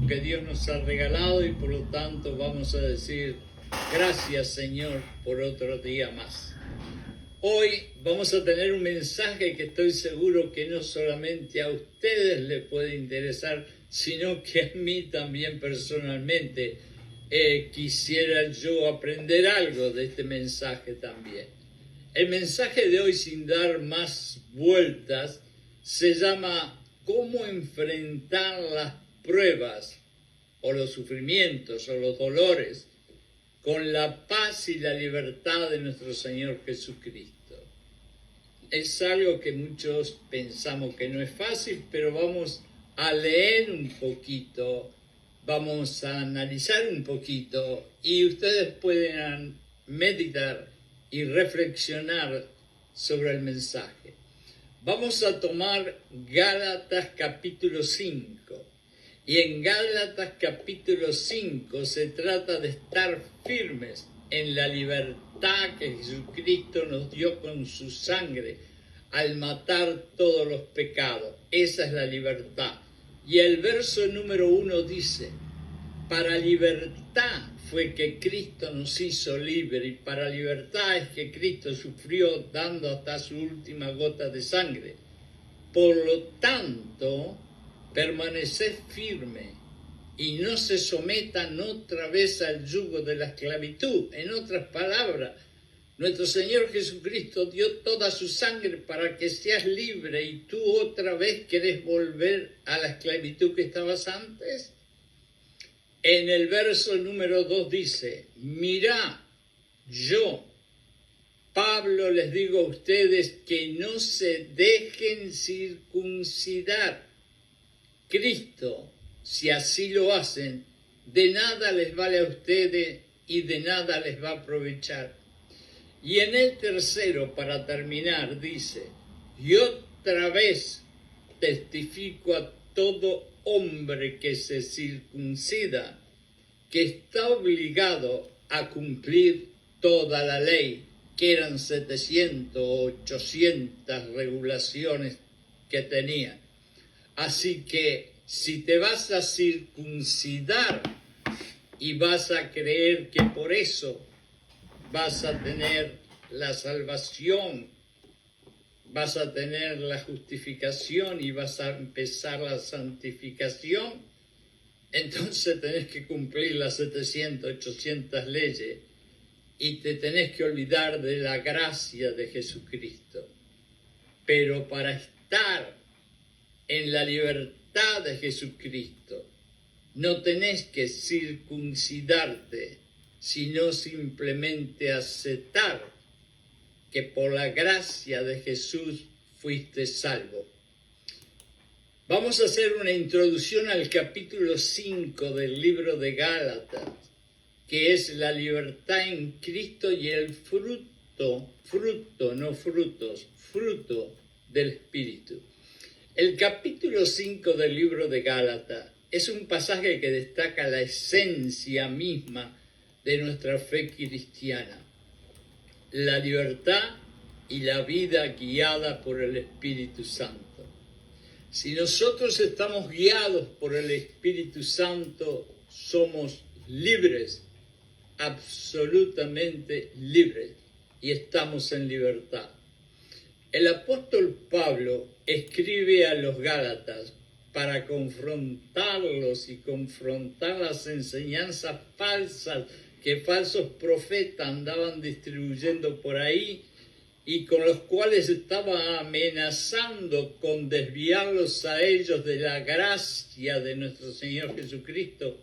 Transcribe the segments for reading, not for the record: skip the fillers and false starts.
que Dios nos ha regalado y por lo tanto vamos a decir gracias, Señor, por otro día más. Hoy vamos a tener un mensaje que estoy seguro que no solamente a ustedes les puede interesar, sino que a mí también personalmente quisiera yo aprender algo de este mensaje también. El mensaje de hoy, sin dar más vueltas, se llama ¿Cómo enfrentar las pruebas o los sufrimientos o los dolores con la paz y la libertad de nuestro Señor Jesucristo? Es algo que muchos pensamos que no es fácil, pero vamos a leer un poquito, vamos a analizar un poquito y ustedes pueden meditar y reflexionar sobre el mensaje. Vamos a tomar Gálatas capítulo 5. Y en Gálatas capítulo 5 se trata de estar firmes en la libertad que Jesucristo nos dio con su sangre al matar todos los pecados. Esa es la libertad. Y el verso número 1 dice: para libertad fue que Cristo nos hizo libres, y para libertad es que Cristo sufrió dando hasta su última gota de sangre. Por lo tanto, permaneced firme y no se sometan otra vez al yugo de la esclavitud. En otras palabras, nuestro Señor Jesucristo dio toda su sangre para que seas libre, y tú otra vez querés volver a la esclavitud que estabas antes. En el verso número 2 dice: mirá, yo, Pablo, les digo a ustedes que no se dejen circuncidar. Cristo, si así lo hacen, de nada les vale a ustedes y de nada les va a aprovechar. Y en el tercero, para terminar, dice: y otra vez testifico a todo hombre que se circuncida, que está obligado a cumplir toda la ley, que eran 700 o 800 regulaciones que tenía. Así que si te vas a circuncidar y vas a creer que por eso vas a tener la salvación, vas a tener la justificación y vas a empezar la santificación, entonces tenés que cumplir las 700, 800 leyes y te tenés que olvidar de la gracia de Jesucristo. Pero para estar en la libertad de Jesucristo, no tenés que circuncidarte, sino simplemente aceptar que por la gracia de Jesús fuiste salvo. Vamos a hacer una introducción al capítulo 5 del libro de Gálatas, que es la libertad en Cristo y el fruto del Espíritu. El capítulo 5 del libro de Gálatas es un pasaje que destaca la esencia misma de nuestra fe cristiana: la libertad y la vida guiada por el Espíritu Santo. Si nosotros estamos guiados por el Espíritu Santo, somos libres, absolutamente libres, y estamos en libertad. El apóstol Pablo escribe a los Gálatas para confrontarlos y confrontar las enseñanzas falsas que falsos profetas andaban distribuyendo por ahí y con los cuales estaba amenazando con desviarlos a ellos de la gracia de nuestro Señor Jesucristo,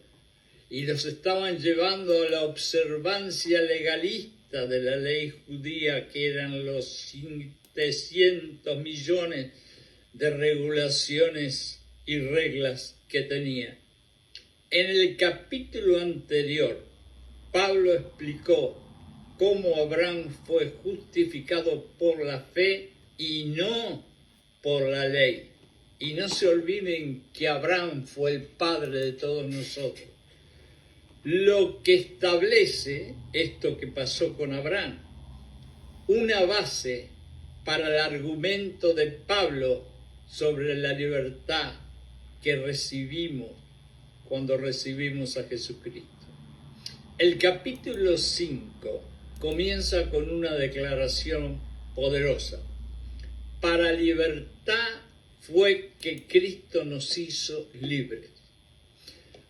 y los estaban llevando a la observancia legalista de la ley judía, que eran los 700 millones de regulaciones y reglas que tenía. En el capítulo anterior, Pablo explicó cómo Abraham fue justificado por la fe y no por la ley. Y no se olviden que Abraham fue el padre de todos nosotros. Lo que establece esto que pasó con Abraham, una base para el argumento de Pablo sobre la libertad que recibimos cuando recibimos a Jesucristo. El capítulo 5 comienza con una declaración poderosa. Para libertad fue que Cristo nos hizo libres.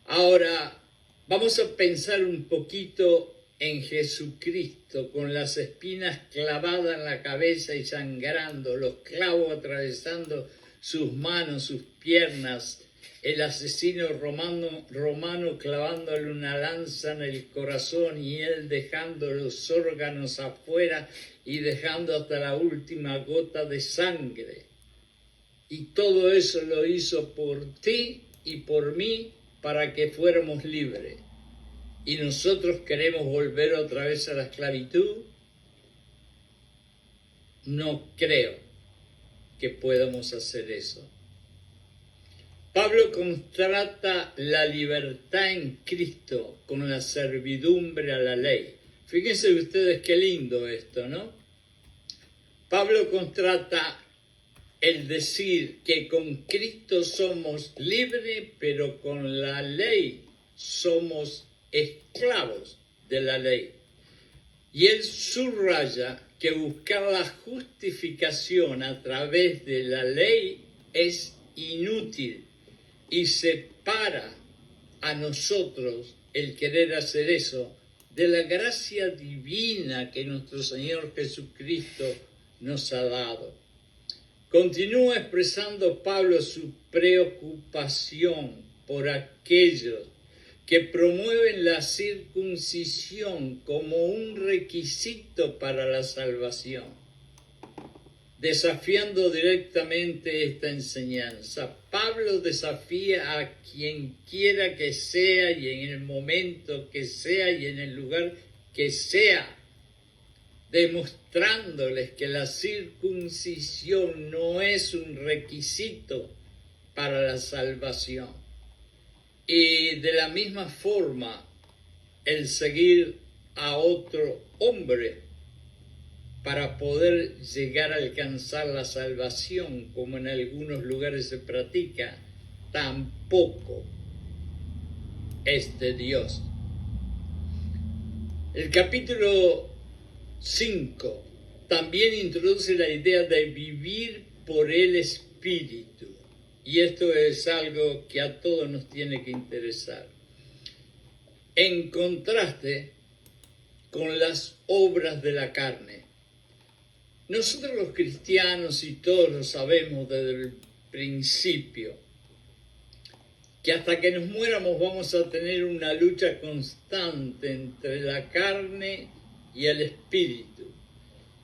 Ahora, vamos a pensar un poquito en Jesucristo, con las espinas clavadas en la cabeza y sangrando, los clavos atravesando sus manos, sus piernas, el asesino romano clavándole una lanza en el corazón y él dejando los órganos afuera y dejando hasta la última gota de sangre. Y todo eso lo hizo por ti y por mí para que fuéramos libres. ¿Y nosotros queremos volver otra vez a la esclavitud? No creo que podamos hacer eso. Pablo contrasta la libertad en Cristo con la servidumbre a la ley. Fíjense ustedes qué lindo esto, ¿no? Pablo contrasta el decir que con Cristo somos libres, pero con la ley somos esclavos de la ley. Y él subraya que buscar la justificación a través de la ley es inútil y separa a nosotros el querer hacer eso de la gracia divina que nuestro Señor Jesucristo nos ha dado. Continúa expresando Pablo su preocupación por aquellos que promueven la circuncisión como un requisito para la salvación, desafiando directamente esta enseñanza. Pablo desafía a quien quiera que sea y en el momento que sea y en el lugar que sea, demostrándoles que la circuncisión no es un requisito para la salvación. Y de la misma forma, el seguir a otro hombre para poder llegar a alcanzar la salvación, como en algunos lugares se practica, tampoco es de Dios. El capítulo 5 también introduce la idea de vivir por el Espíritu. Y esto es algo que a todos nos tiene que interesar. En contraste con las obras de la carne. Nosotros los cristianos, y todos lo sabemos desde el principio, que hasta que nos muéramos vamos a tener una lucha constante entre la carne y el espíritu.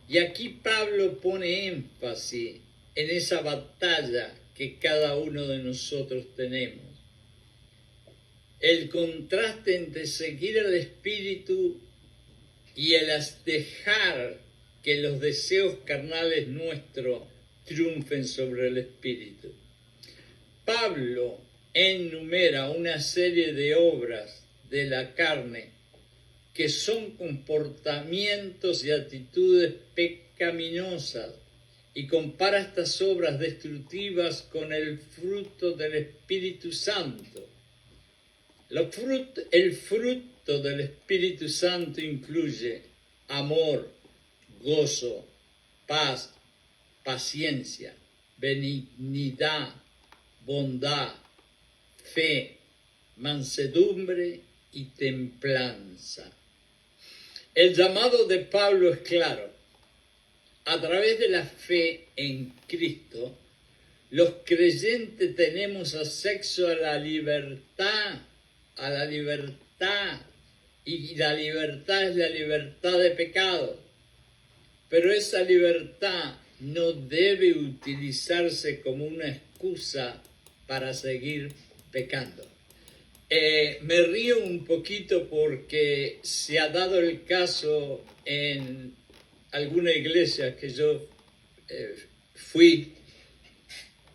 Y aquí Pablo pone énfasis en esa batalla que cada uno de nosotros tenemos. El contraste entre seguir al espíritu y el dejar que los deseos carnales nuestros triunfen sobre el espíritu. Pablo enumera una serie de obras de la carne que son comportamientos y actitudes pecaminosas y compara estas obras destructivas con el fruto del Espíritu Santo. El fruto del Espíritu Santo incluye amor, gozo, paz, paciencia, benignidad, bondad, fe, mansedumbre y templanza. El llamado de Pablo es claro. A través de la fe en Cristo, los creyentes tenemos acceso a la libertad, y la libertad es la libertad de pecado. Pero esa libertad no debe utilizarse como una excusa para seguir pecando. Me río un poquito porque se ha dado el caso en alguna iglesia que yo fui,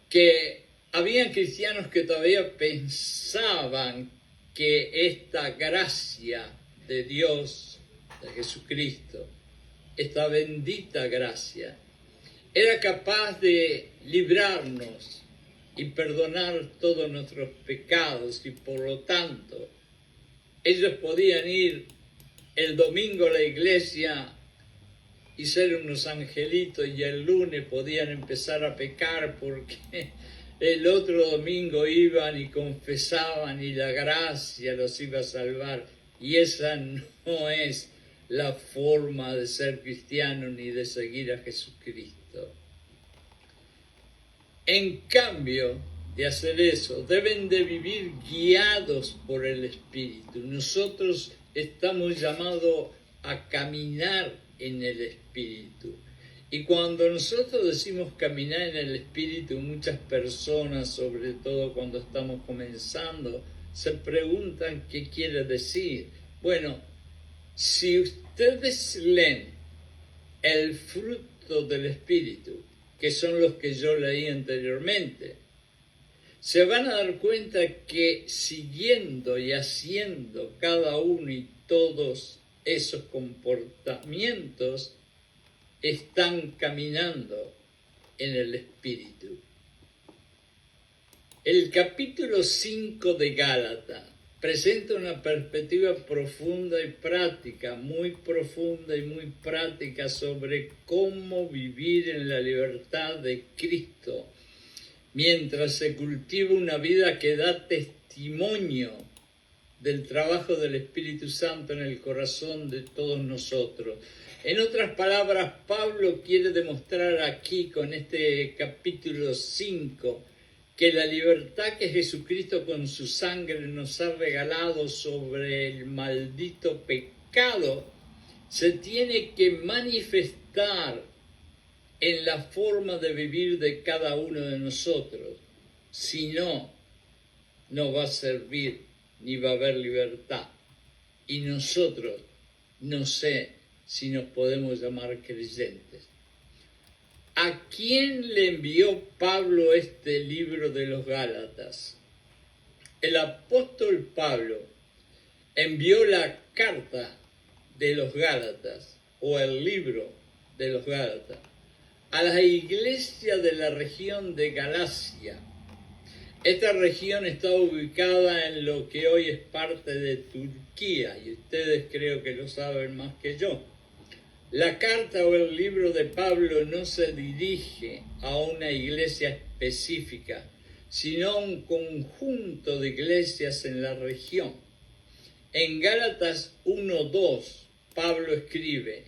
que había cristianos que todavía pensaban que esta gracia de Dios, de Jesucristo, esta bendita gracia, era capaz de librarnos y perdonar todos nuestros pecados, y por lo tanto ellos podían ir el domingo a la iglesia y ser unos angelitos, y el lunes podían empezar a pecar porque el otro domingo iban y confesaban y la gracia los iba a salvar. Y esa no es la forma de ser cristiano ni de seguir a Jesucristo. En cambio de hacer eso, deben de vivir guiados por el Espíritu. Nosotros estamos llamados a caminar en el Espíritu. Y cuando nosotros decimos caminar en el Espíritu, muchas personas, sobre todo cuando estamos comenzando, se preguntan qué quiere decir. Bueno, si ustedes leen el fruto del Espíritu, que son los que yo leí anteriormente, se van a dar cuenta que siguiendo y haciendo cada uno y todos esos comportamientos, están caminando en el Espíritu. El capítulo 5 de Gálatas presenta una perspectiva profunda y práctica, muy profunda y muy práctica sobre cómo vivir en la libertad de Cristo, mientras se cultiva una vida que da testimonio del trabajo del Espíritu Santo en el corazón de todos nosotros. En otras palabras, Pablo quiere demostrar aquí con este capítulo 5 que la libertad que Jesucristo con su sangre nos ha regalado sobre el maldito pecado se tiene que manifestar en la forma de vivir de cada uno de nosotros. Si no, no va a servir ni va a haber libertad. Y nosotros, no sé si nos podemos llamar creyentes. ¿A quién le envió Pablo este libro de los Gálatas? El apóstol Pablo envió la carta de los Gálatas, o el libro de los Gálatas, a la iglesia de la región de Galacia. Esta región está ubicada en lo que hoy es parte de Turquía, y ustedes creo que lo saben más que yo. La carta o el libro de Pablo no se dirige a una iglesia específica, sino a un conjunto de iglesias en la región. En Gálatas 1:2, Pablo escribe: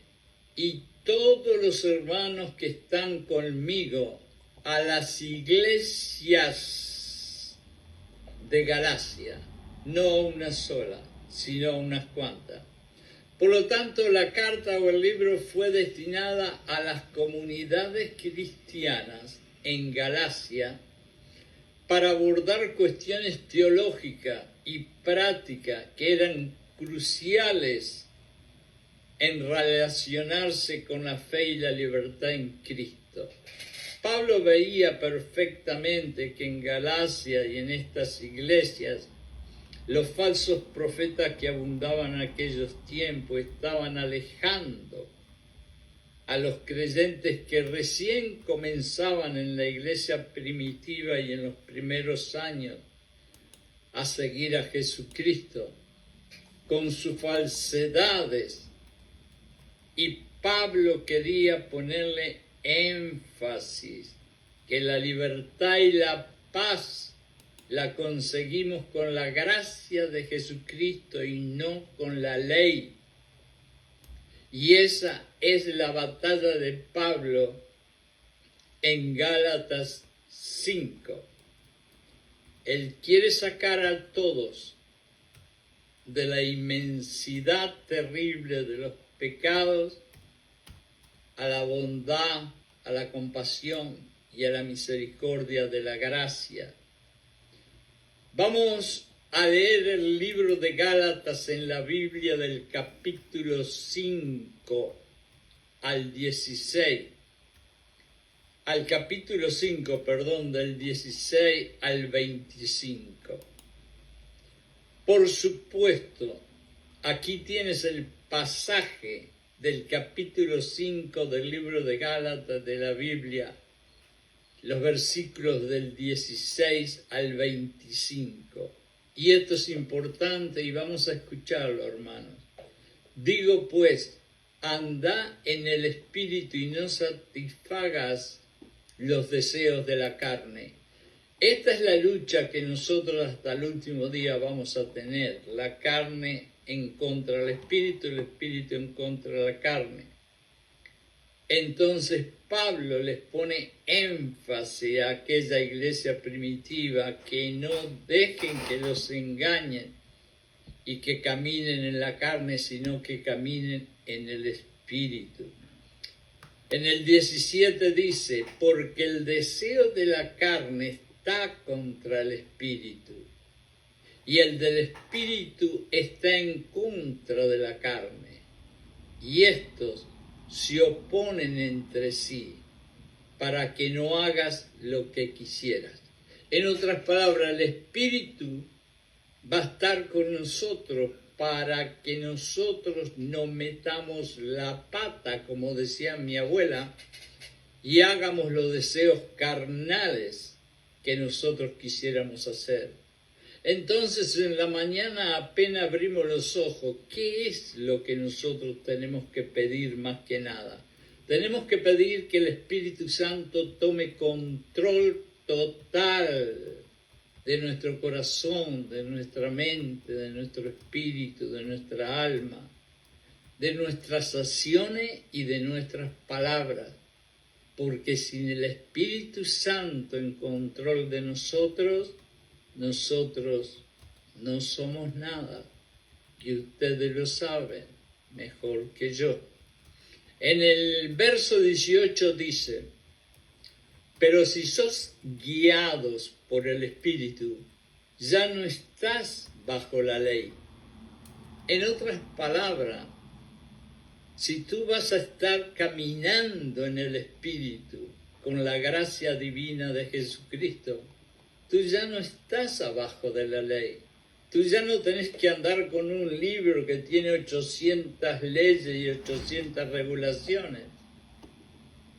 y todos los hermanos que están conmigo a las iglesias de Galacia, no una sola, sino unas cuantas. Por lo tanto, la carta o el libro fue destinada a las comunidades cristianas en Galacia para abordar cuestiones teológicas y prácticas que eran cruciales en relacionarse con la fe y la libertad en Cristo. Pablo veía perfectamente que en Galacia y en estas iglesias los falsos profetas que abundaban en aquellos tiempos estaban alejando a los creyentes que recién comenzaban en la iglesia primitiva y en los primeros años a seguir a Jesucristo con sus falsedades. Y Pablo quería ponerle énfasis que la libertad y la paz la conseguimos con la gracia de Jesucristo y no con la ley. Y esa es la batalla de Pablo en Gálatas 5. Él quiere sacar a todos de la inmensidad terrible de los pecados a la bondad, a la compasión y a la misericordia de la gracia. Vamos a leer el libro de Gálatas en la Biblia del capítulo 5 al 16. Al capítulo 5, del 16 al 25. Por supuesto, aquí tienes el pasaje del capítulo 5 del libro de Gálatas de la Biblia. los versículos del 16 al 25. Y esto es importante y vamos a escucharlo, hermanos. Digo pues, anda en el Espíritu y no satisfagas los deseos de la carne. Esta es la lucha que nosotros hasta el último día vamos a tener. La carne en contra del Espíritu, el Espíritu en contra de la carne. Entonces Pablo les pone énfasis a aquella iglesia primitiva que no dejen que los engañen y que caminen en la carne, sino que caminen en el Espíritu. En el 17 dice, porque el deseo de la carne está contra el Espíritu, y el del Espíritu está en contra de la carne, y estos se oponen entre sí, para que no hagas lo que quisieras. En otras palabras, el Espíritu va a estar con nosotros para que nosotros no metamos la pata, como decía mi abuela, y hagamos los deseos carnales que nosotros quisiéramos hacer. Entonces, en la mañana apenas abrimos los ojos, ¿qué es lo que nosotros tenemos que pedir más que nada? Tenemos que pedir que el Espíritu Santo tome control total de nuestro corazón, de nuestra mente, de nuestro espíritu, de nuestra alma, de nuestras acciones y de nuestras palabras. Porque sin el Espíritu Santo en control de nosotros no somos nada. Y ustedes lo saben mejor que yo. En el verso 18 dice, pero si sos guiados por el Espíritu, ya no estás bajo la ley. En otras palabras, si tú vas a estar caminando en el Espíritu, con la gracia divina de Jesucristo, tú ya no estás abajo de la ley. Tú ya no tenés que andar con un libro que tiene 800 leyes y 800 regulaciones.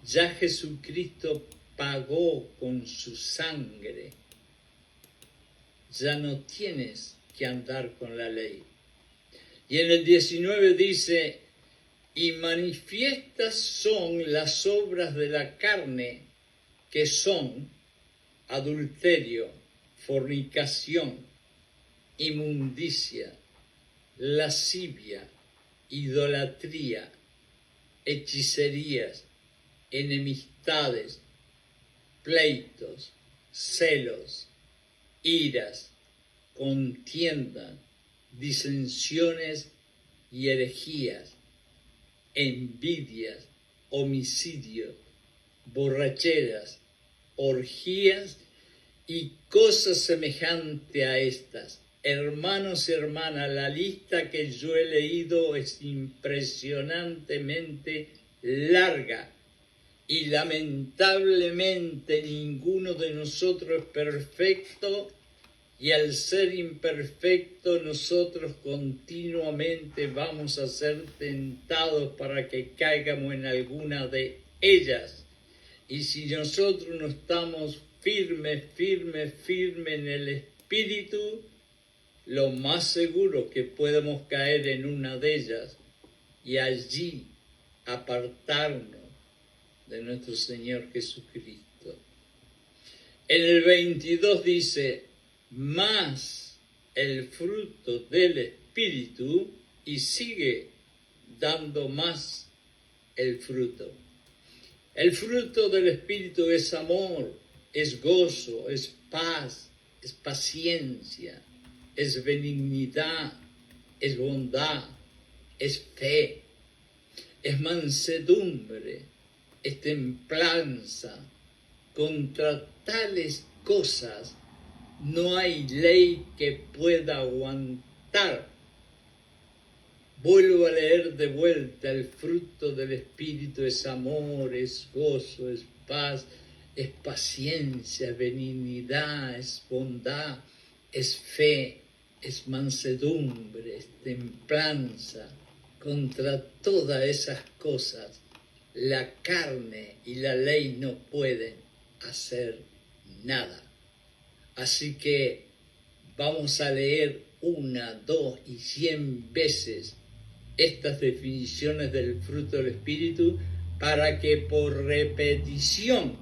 Ya Jesucristo pagó con su sangre. Ya no tienes que andar con la ley. Y en el 19 dice, y manifiestas son las obras de la carne, que son adulterio, fornicación, inmundicia, lascivia, idolatría, hechicerías, enemistades, pleitos, celos, iras, contiendas, disensiones y herejías, envidias, homicidios, borracheras, orgías y cosas semejantes a estas. Hermanos y hermanas, la lista que yo he leído es impresionantemente larga y lamentablemente ninguno de nosotros es perfecto, y al ser imperfecto nosotros continuamente vamos a ser tentados para que caigamos en alguna de ellas. Y si nosotros no estamos firmes en el Espíritu, lo más seguro que podemos caer en una de ellas y allí apartarnos de nuestro Señor Jesucristo. En el 22 dice, más el fruto del Espíritu, y sigue dando más el fruto. El fruto del Espíritu es amor, es gozo, es paz, es paciencia, es benignidad, es bondad, es fe, es mansedumbre, es templanza. Contra tales cosas no hay ley que pueda aguantar. Vuelvo a leer de vuelta, el fruto del Espíritu es amor, es gozo, es paz, es paciencia, benignidad, es bondad, es fe, es mansedumbre, es templanza. Contra todas esas cosas, la carne y la ley no pueden. hacer nada. Así que vamos a leer 1, 2 y 100 veces estas definiciones del fruto del Espíritu para que por repetición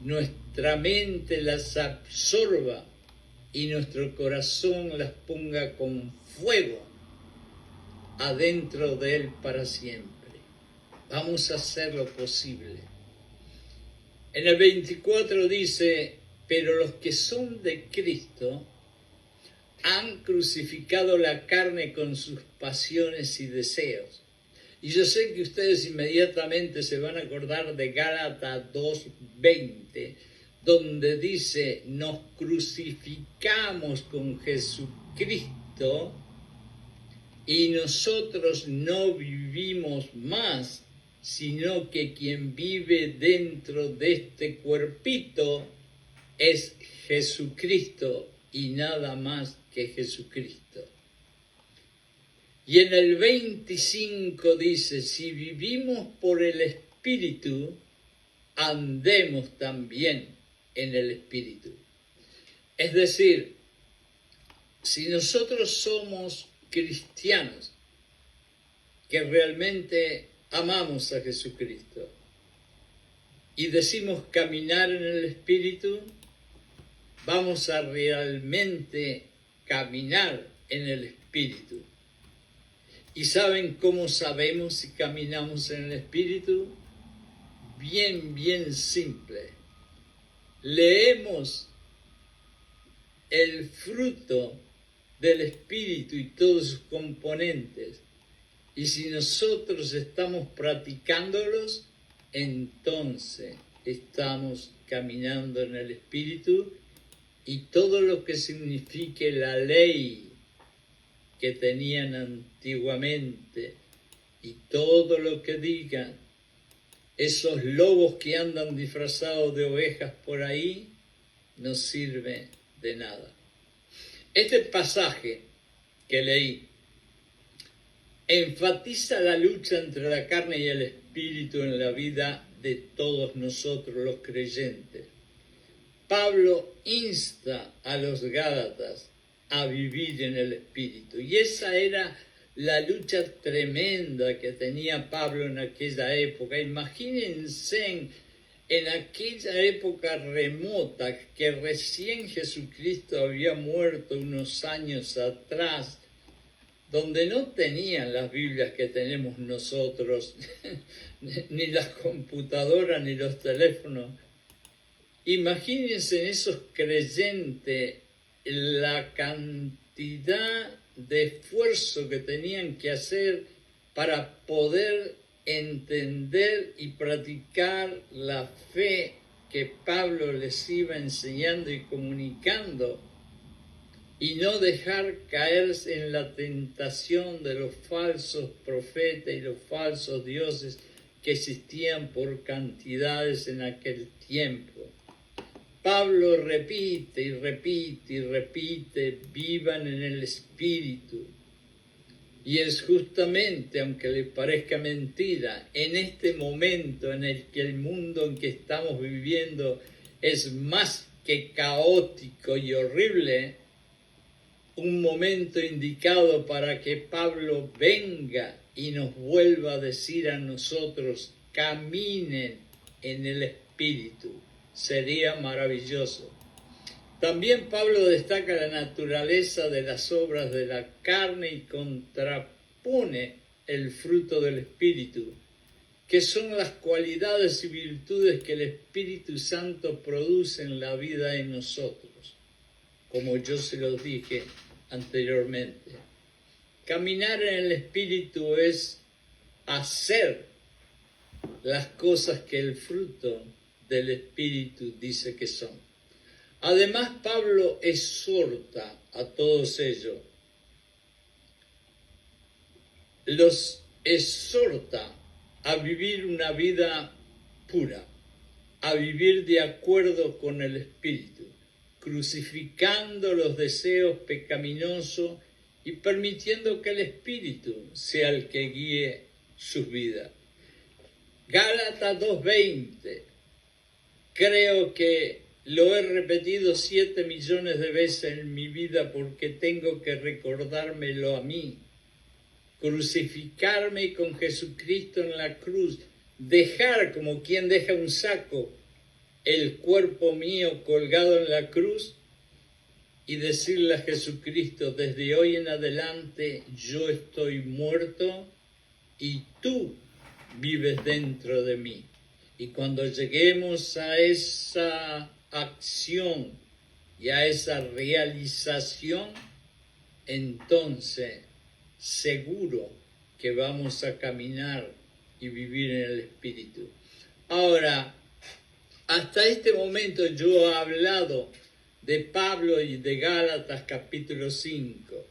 nuestra mente las absorba y nuestro corazón las ponga con fuego adentro de él para siempre. Vamos a hacer lo posible. En el 24 dice, pero los que son de Cristo han crucificado la carne con sus pasiones y deseos. Y yo sé que ustedes inmediatamente se van a acordar de Gálatas 2:20, donde dice, nos crucificamos con Jesucristo y nosotros no vivimos más, sino que quien vive dentro de este cuerpito es Jesucristo y nada más que Jesucristo. Y en el 25 dice, si vivimos por el Espíritu, andemos también en el Espíritu. Es decir, si nosotros somos cristianos que realmente amamos a Jesucristo y decimos caminar en el Espíritu, vamos a realmente caminar en el Espíritu. ¿Y saben cómo sabemos si caminamos en el Espíritu? Bien simple. Leemos el fruto del Espíritu y todos sus componentes. Y si nosotros estamos practicándolos, entonces estamos caminando en el Espíritu y todo lo que signifique la ley que tenían antiguamente y todo lo que digan esos lobos que andan disfrazados de ovejas por ahí, no sirve de nada. Este pasaje que leí enfatiza la lucha entre la carne y el espíritu en la vida de todos nosotros los creyentes. Pablo insta a los Gálatas a vivir en el espíritu, y esa era la lucha tremenda que tenía Pablo en aquella época. Imagínense en aquella época remota, que recién Jesucristo había muerto unos años atrás, donde no tenían las Biblias que tenemos nosotros, ni las computadoras, ni los teléfonos. Imagínense en esos creyentes la cantidad de esfuerzo que tenían que hacer para poder entender y practicar la fe que Pablo les iba enseñando y comunicando, y no dejar caerse en la tentación de los falsos profetas y los falsos dioses que existían por cantidades en aquel tiempo. Pablo repite y repite, vivan en el Espíritu. Y es justamente, aunque les parezca mentira, en este momento en el que el mundo en que estamos viviendo es más que caótico y horrible, un momento indicado para que Pablo venga y nos vuelva a decir a nosotros, caminen en el Espíritu. Sería maravilloso. También Pablo destaca la naturaleza de las obras de la carne y contrapone el fruto del Espíritu, que son las cualidades y virtudes que el Espíritu Santo produce en la vida de nosotros, como yo se los dije anteriormente. Caminar en el Espíritu es hacer las cosas que el fruto del Espíritu dice que son. Además, Pablo exhorta a todos ellos, los exhorta a vivir una vida pura, a vivir de acuerdo con el Espíritu, crucificando los deseos pecaminosos y permitiendo que el Espíritu sea el que guíe sus vidas. Gálatas 2:20 Creo que lo he repetido 7 millones de veces en mi vida porque tengo que recordármelo a mí. Crucificarme con Jesucristo en la cruz, dejar como quien deja un saco el cuerpo mío colgado en la cruz y decirle a Jesucristo, desde hoy en adelante yo estoy muerto y tú vives dentro de mí. Y cuando lleguemos a esa acción y a esa realización, entonces seguro que vamos a caminar y vivir en el Espíritu. Ahora, hasta este momento yo he hablado de Pablo y de Gálatas capítulo 5.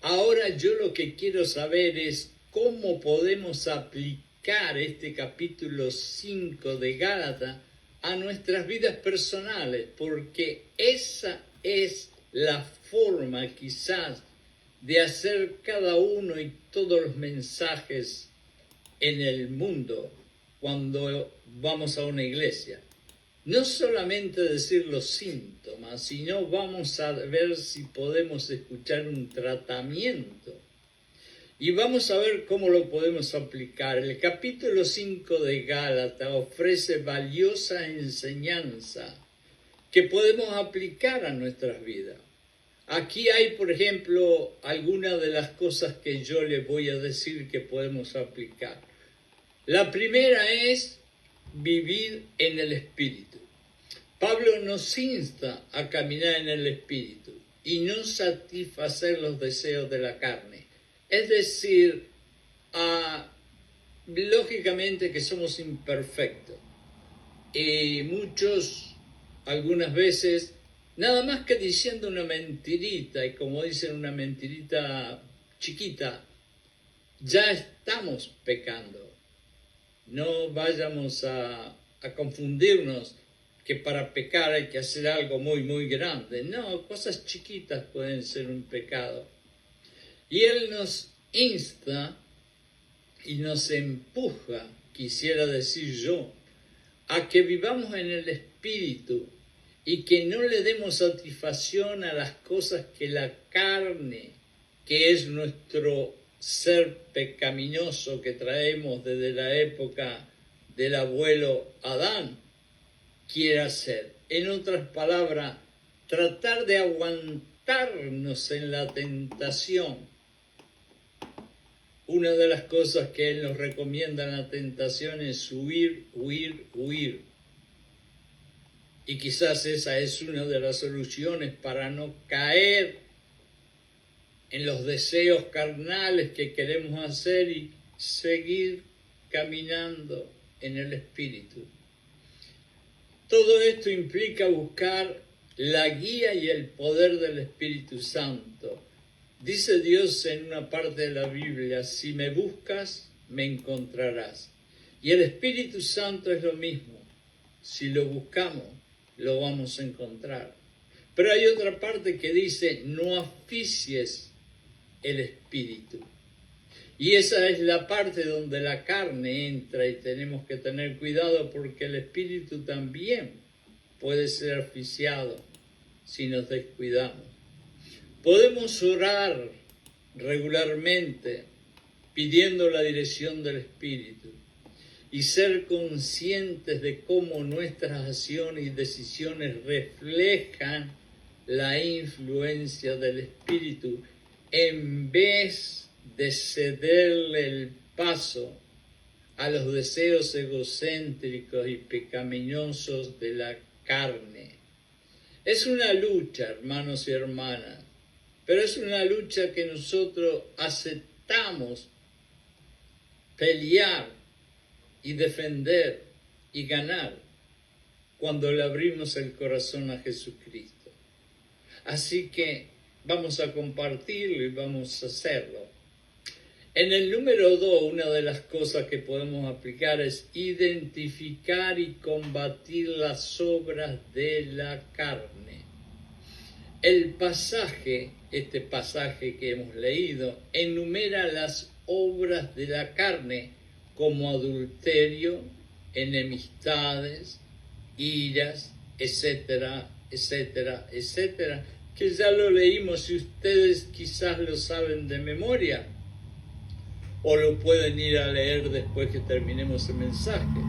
Ahora yo lo que quiero saber es cómo podemos aplicar este capítulo 5 de Gálatas a nuestras vidas personales, porque esa es la forma quizás de hacer cada uno y todos los mensajes en el mundo cuando vamos a una iglesia. No solamente decir los síntomas, sino vamos a ver si podemos escuchar un tratamiento. Y vamos a ver cómo lo podemos aplicar. El capítulo 5 de Gálatas ofrece valiosa enseñanza que podemos aplicar a nuestras vidas. Aquí hay, por ejemplo, algunas de las cosas que yo les voy a decir que podemos aplicar. La primera es vivir en el Espíritu. Pablo nos insta a caminar en el Espíritu y no satisfacer los deseos de la carne. Es decir, lógicamente que somos imperfectos y muchos, algunas veces, nada más que diciendo una mentirita, y como dicen una mentirita chiquita, ya estamos pecando. No vayamos a confundirnos que para pecar hay que hacer algo muy, muy grande. No, cosas chiquitas pueden ser un pecado. Y Él nos insta y nos empuja, quisiera decir yo, a que vivamos en el Espíritu y que no le demos satisfacción a las cosas que la carne, que es nuestro ser pecaminoso que traemos desde la época del abuelo Adán, quiere hacer. En otras palabras, tratar de aguantarnos en la tentación. Una de las cosas que Él nos recomienda en la tentación es huir, huir, huir. Y quizás esa es una de las soluciones para no caer en los deseos carnales que queremos hacer y seguir caminando en el Espíritu. Todo esto implica buscar la guía y el poder del Espíritu Santo. Dice Dios en una parte de la Biblia, si me buscas, me encontrarás. Y el Espíritu Santo es lo mismo. Si lo buscamos, lo vamos a encontrar. Pero hay otra parte que dice, no asfixies el Espíritu. Y esa es la parte donde la carne entra y tenemos que tener cuidado porque el Espíritu también puede ser asfixiado si nos descuidamos. Podemos orar regularmente pidiendo la dirección del Espíritu y ser conscientes de cómo nuestras acciones y decisiones reflejan la influencia del Espíritu en vez de cederle el paso a los deseos egocéntricos y pecaminosos de la carne. Es una lucha, hermanos y hermanas, pero es una lucha que nosotros aceptamos pelear y defender y ganar cuando le abrimos el corazón a Jesucristo. Así que vamos a compartirlo y vamos a hacerlo. En el número 2, una de las cosas que podemos aplicar es identificar y combatir las obras de la carne. El pasaje, este pasaje que hemos leído, enumera las obras de la carne como adulterio, enemistades, iras, etcétera, etcétera, etcétera, que ya lo leímos y ustedes quizás lo saben de memoria, o lo pueden ir a leer después que terminemos el mensaje.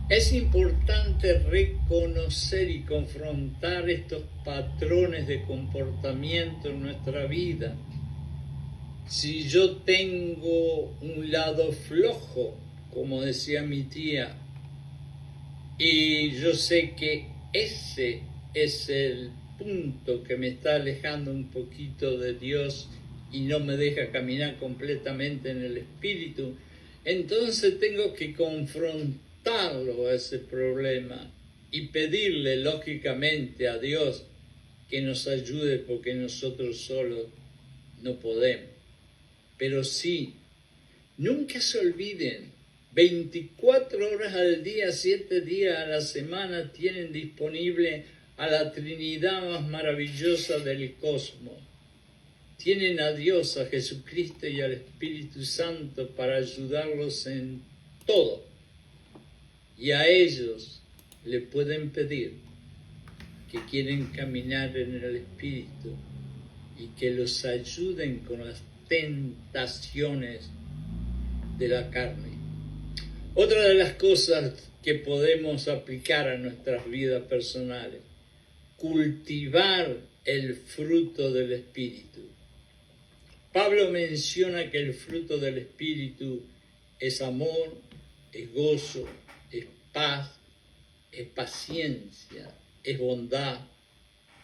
Es importante reconocer y confrontar estos patrones de comportamiento en nuestra vida. Si yo tengo un lado flojo, como decía mi tía, y yo sé que ese es el punto que me está alejando un poquito de Dios y no me deja caminar completamente en el Espíritu, entonces tengo que confrontarlo a ese problema y pedirle lógicamente a Dios que nos ayude, porque nosotros solos no podemos. Pero sí, nunca se olviden, 24 horas al día, 7 días a la semana tienen disponible a la Trinidad más maravillosa del cosmos. Tienen a Dios, a Jesucristo y al Espíritu Santo para ayudarlos en todo. Y a ellos le pueden pedir que quieren caminar en el Espíritu y que los ayuden con las tentaciones de la carne. Otra de las cosas que podemos aplicar a nuestras vidas personales, cultivar el fruto del Espíritu. Pablo menciona que el fruto del Espíritu es amor, es gozo, es paz, es paciencia, es bondad,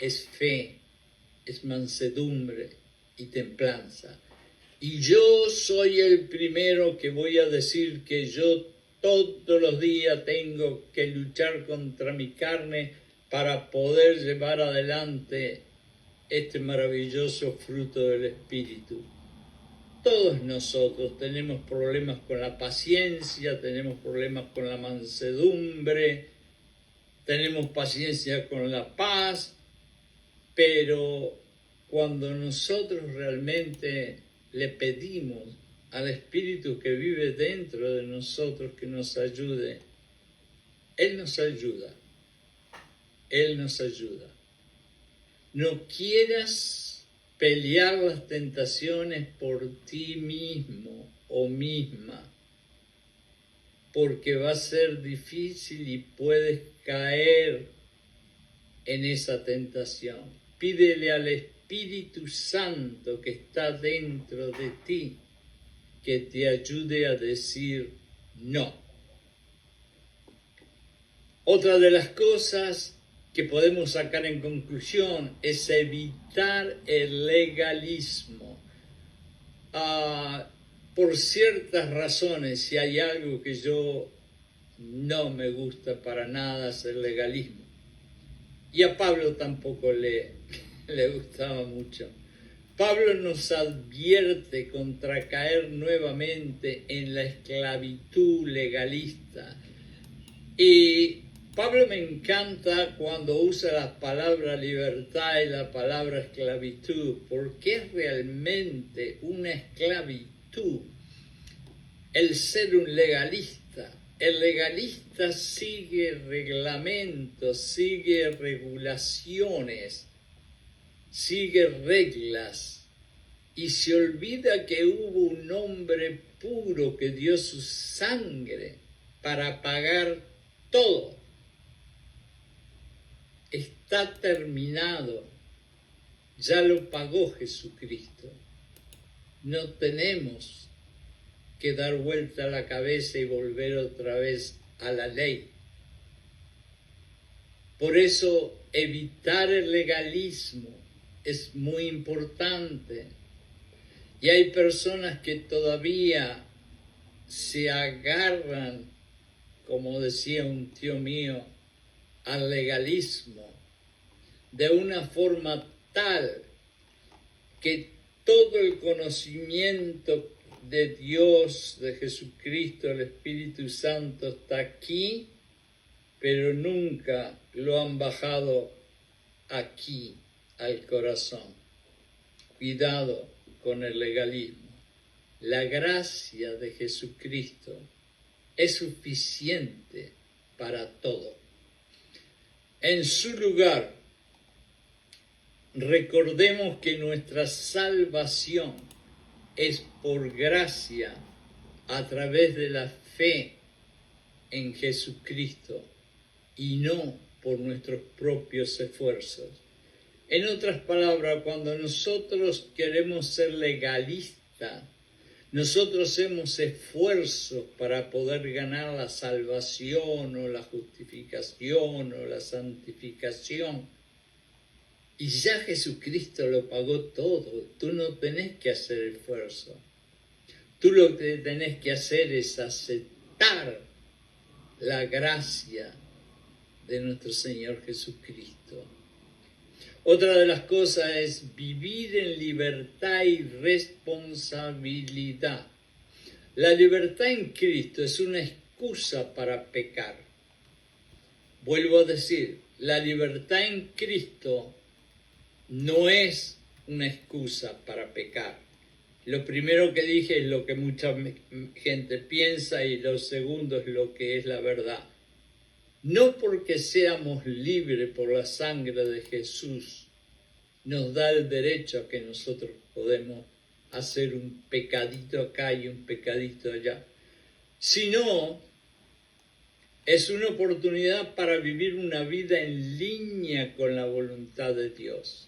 es fe, es mansedumbre y templanza. Y yo soy el primero que voy a decir que yo todos los días tengo que luchar contra mi carne para poder llevar adelante este maravilloso fruto del Espíritu. Todos nosotros tenemos problemas con la paciencia, tenemos problemas con la mansedumbre, tenemos paciencia con la paz, pero cuando nosotros realmente le pedimos al Espíritu que vive dentro de nosotros que nos ayude, Él nos ayuda. Él nos ayuda. No quieras pelear las tentaciones por ti mismo o misma, porque va a ser difícil y puedes caer en esa tentación. Pídele al Espíritu Santo que está dentro de ti que te ayude a decir no. Otra de las cosas que podemos sacar en conclusión es evitar el legalismo. Por ciertas razones, si hay algo que yo no me gusta para nada, es el legalismo. Y a Pablo tampoco le gustaba mucho. Pablo nos advierte contra caer nuevamente en la esclavitud legalista. Y Pablo me encanta cuando usa la palabra libertad y la palabra esclavitud, porque es realmente una esclavitud el ser un legalista. El legalista sigue reglamentos, sigue regulaciones, sigue reglas y se olvida que hubo un hombre puro que dio su sangre para pagar todo. Está terminado, ya lo pagó Jesucristo. No tenemos que dar vuelta a la cabeza y volver otra vez a la ley. Por eso evitar el legalismo es muy importante. Y hay personas que todavía se agarran, como decía un tío mío, al legalismo de una forma tal que todo el conocimiento de Dios, de Jesucristo, el Espíritu Santo está aquí, pero nunca lo han bajado aquí al corazón. Cuidado con el legalismo. La gracia de Jesucristo es suficiente para todo. En su lugar, recordemos que nuestra salvación es por gracia a través de la fe en Jesucristo y no por nuestros propios esfuerzos. En otras palabras, cuando nosotros queremos ser legalistas, nosotros hacemos esfuerzos para poder ganar la salvación o la justificación o la santificación. Y ya Jesucristo lo pagó todo. Tú no tenés que hacer esfuerzo. Tú lo que tenés que hacer es aceptar la gracia de nuestro Señor Jesucristo. Otra de las cosas es vivir en libertad y responsabilidad. La libertad en Cristo es una excusa para pecar. Vuelvo a decir, la libertad en Cristo no es una excusa para pecar. Lo primero que dije es lo que mucha gente piensa y lo segundo es lo que es la verdad. No porque seamos libres por la sangre de Jesús, nos da el derecho a que nosotros podemos hacer un pecadito acá y un pecadito allá, sino es una oportunidad para vivir una vida en línea con la voluntad de Dios.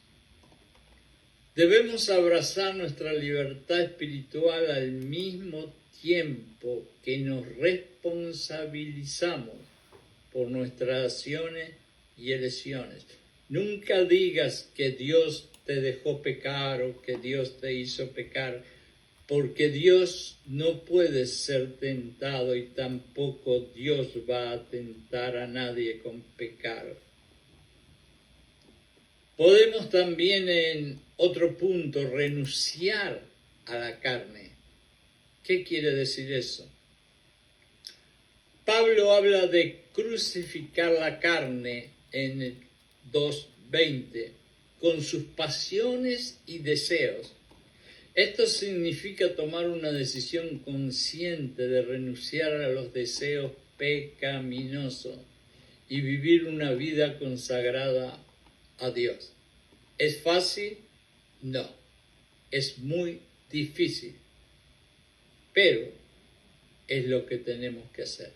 Debemos abrazar nuestra libertad espiritual al mismo tiempo que nos responsabilizamos por nuestras acciones y elecciones. Nunca digas que Dios te dejó pecar o que Dios te hizo pecar, porque Dios no puede ser tentado y tampoco Dios va a tentar a nadie con pecar. Podemos también en otro punto renunciar a la carne. ¿Qué quiere decir eso? Pablo habla de crucificar la carne en el 2:20 con sus pasiones y deseos. Esto significa tomar una decisión consciente de renunciar a los deseos pecaminosos y vivir una vida consagrada a Dios. ¿Es fácil? No. Es muy difícil. Pero es lo que tenemos que hacer.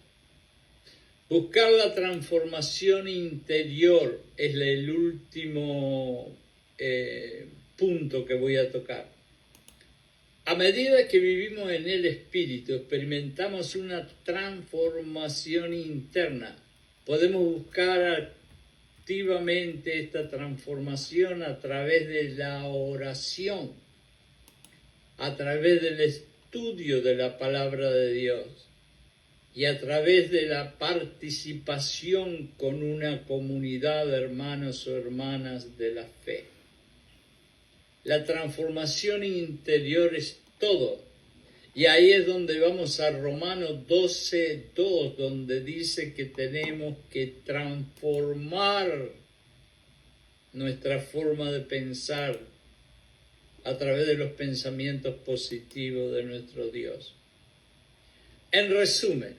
Buscar la transformación interior es el último punto que voy a tocar. A medida que vivimos en el Espíritu, experimentamos una transformación interna. Podemos buscar activamente esta transformación a través de la oración, a través del estudio de la palabra de Dios y a través de la participación con una comunidad de hermanos o hermanas de la fe. La transformación interior es todo. Y ahí es donde vamos a Romanos 12:2, donde dice que tenemos que transformar nuestra forma de pensar a través de los pensamientos positivos de nuestro Dios. En resumen,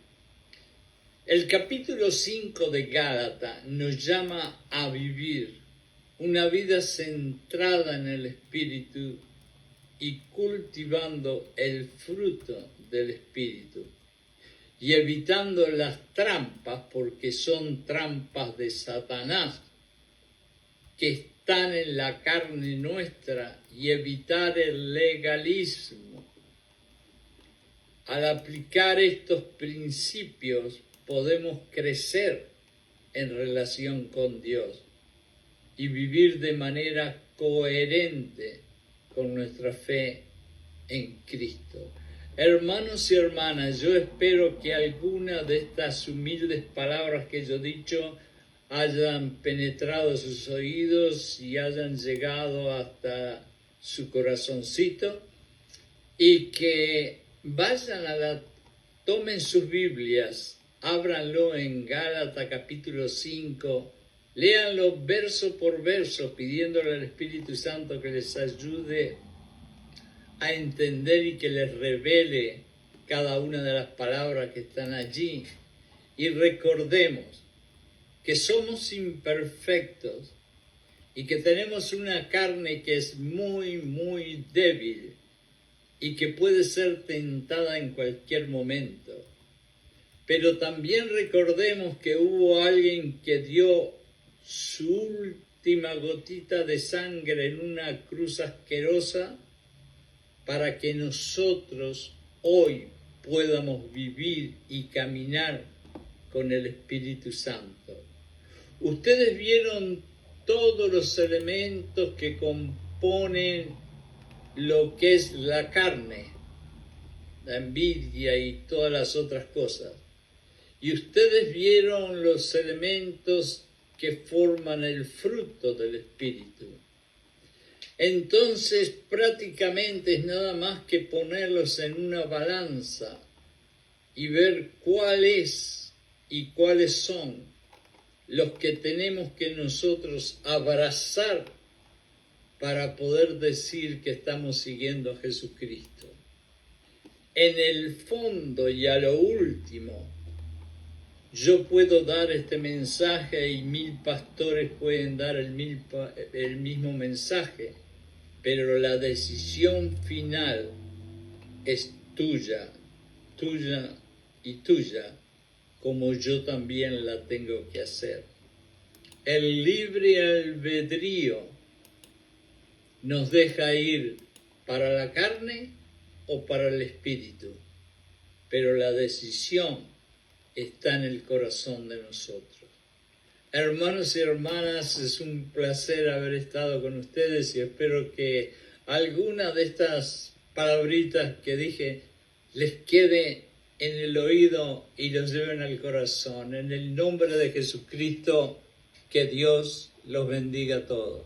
el capítulo 5 de Gálatas nos llama a vivir una vida centrada en el Espíritu y cultivando el fruto del Espíritu y evitando las trampas, porque son trampas de Satanás que están en la carne nuestra, y evitar el legalismo. Al aplicar estos principios podemos crecer en relación con Dios y vivir de manera coherente con nuestra fe en Cristo. Hermanos y hermanas, yo espero que alguna de estas humildes palabras que yo he dicho hayan penetrado sus oídos y hayan llegado hasta su corazoncito, y que vayan tomen sus Biblias, ábranlo en Gálatas capítulo 5, léanlo verso por verso, pidiéndole al Espíritu Santo que les ayude a entender y que les revele cada una de las palabras que están allí, y recordemos que somos imperfectos y que tenemos una carne que es muy, muy débil y que puede ser tentada en cualquier momento. Pero también recordemos que hubo alguien que dio su última gotita de sangre en una cruz asquerosa para que nosotros hoy podamos vivir y caminar con el Espíritu Santo. Ustedes vieron todos los elementos que componen lo que es la carne, la envidia y todas las otras cosas. Y ustedes vieron los elementos que forman el fruto del Espíritu. Entonces prácticamente es nada más que ponerlos en una balanza y ver cuál es y cuáles son los que tenemos que nosotros abrazar para poder decir que estamos siguiendo a Jesucristo. En el fondo y a lo último, yo puedo dar este mensaje y 1000 pastores pueden dar el mismo mensaje, pero la decisión final es tuya, tuya y tuya, como yo también la tengo que hacer. El libre albedrío nos deja ir para la carne o para el espíritu, pero la decisión está en el corazón de nosotros. Hermanos y hermanas, es un placer haber estado con ustedes y espero que alguna de estas palabritas que dije les quede en el oído y los lleven al corazón. En el nombre de Jesucristo, que Dios los bendiga a todos.